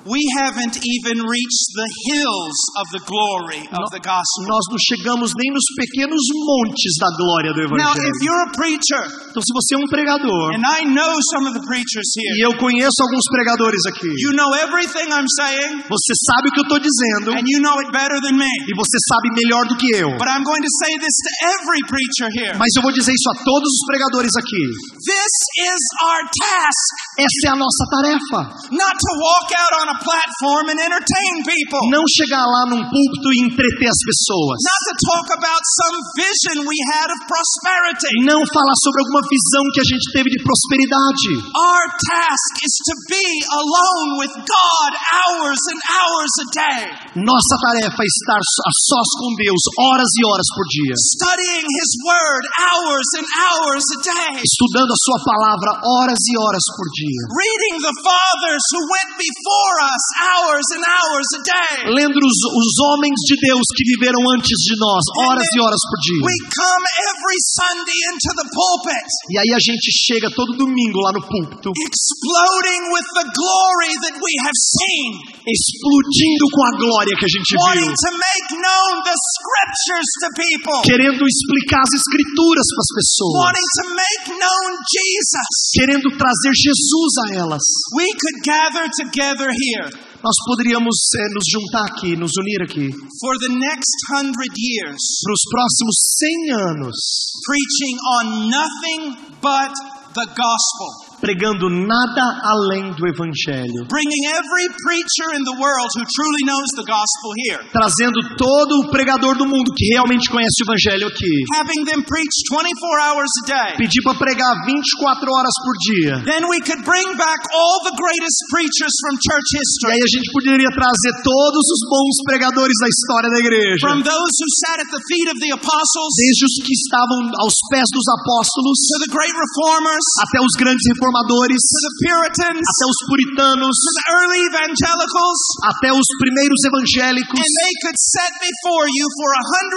We haven't even reached the hills of the glory of the gospel. Nós não chegamos nem nos pequenos montes da glória do Now, evangelho. if you're a preacher, Então, se você é um pregador, and I know some of the preachers e here, eu conheço alguns pregadores aqui, you know everything I'm saying, você sabe o que eu estou dizendo, and you know it better than me. e você sabe melhor do que eu. But I'm going to say this to every preacher here. Mas eu vou dizer isso a todos os pregadores aqui. This is our task. Essa é a nossa tarefa. Not to walk out on a platform and entertain people. Não chegar lá num púlpito e entreter as pessoas. Not to talk about some vision we had of prosperity. Não falar sobre alguma visão que a gente teve de prosperidade. Our task is to be alone with God hours and hours a day. Nossa tarefa é estar a sós com Deus horas e horas por dia. Studying His Word hours and hours a day. Estudando a sua palavra horas e horas por dia. Reading the fathers who went before us hours and hours a day. Lendo os homens de Deus que viveram antes de nós horas e horas por dia. We come every Sunday into the pulpit. E aí a gente chega todo domingo lá no púlpito, exploding with the glory that we have seen. Explodindo com a glória que a gente Wanting viu. to make known the scriptures to people. Querendo explicar as escrituras para as pessoas. Wanting to make known Jesus. Querendo trazer Jesus a elas. We could gather together here. Nós poderíamos nos juntar aqui, nos unir aqui. For the next 100 years. Para os próximos 100 anos. Preaching on nothing but the gospel. Pregando nada além do evangelho. Bringing every preacher in the world who truly knows the gospel here. Trazendo todo o pregador do mundo que realmente conhece o evangelho aqui. Having them preach 24 hours a day. Pedir para pregar 24 horas por dia. Then we could bring back all the greatest preachers from church E history. aí a gente poderia trazer todos os bons pregadores da história da igreja. From those who sat at the feet of the apostles. Desde os que estavam aos pés dos apóstolos. To the great reformers. Até os grandes reformadores. To the Puritans. Até os puritanos. To the early evangelicals. Até os primeiros evangélicos. And they could set before you for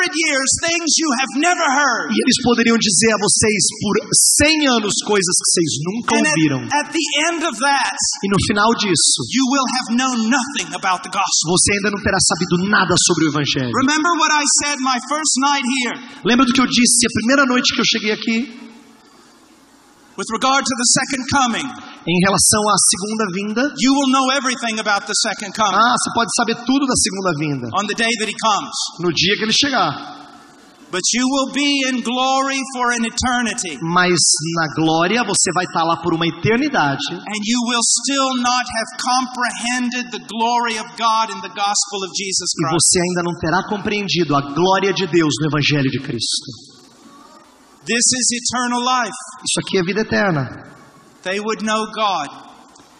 100 years things you have never heard. E eles poderiam dizer a vocês por 100 anos coisas que vocês nunca ouviram. At the end of that, e no final disso, you will have known nothing about the gospel. Você ainda não terá sabido nada sobre o evangelho. Remember what I said my first night here. Lembra do que eu disse a primeira noite que eu cheguei aqui? With regard to the second coming, em relação à segunda vinda, you will know everything about the second coming. Você pode saber tudo da segunda vinda. On the day that He comes. No dia que Ele chegar. But you will be in glory for an eternity. Mas na glória você vai estar lá por uma eternidade. And you will still not have comprehended the glory of God in the gospel of Jesus Christ. E você ainda não terá compreendido a glória de Deus no evangelho de Cristo. This is eternal life. Isso aqui é vida eterna. They would know God.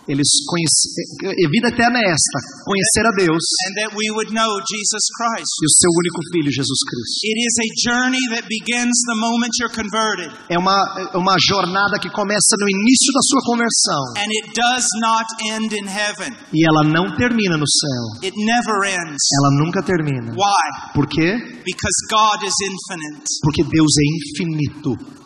Vida eterna é esta, conhecer a Deus. And that we would know Jesus Christ. E o seu único filho, Jesus Cristo. It is a journey that begins the moment you're converted. É uma jornada que começa no início da sua conversão. And it does not end in heaven. E ela não termina no céu. It never ends. Ela nunca termina. Why? Por quê? Because God is infinite. Porque Deus é infinito.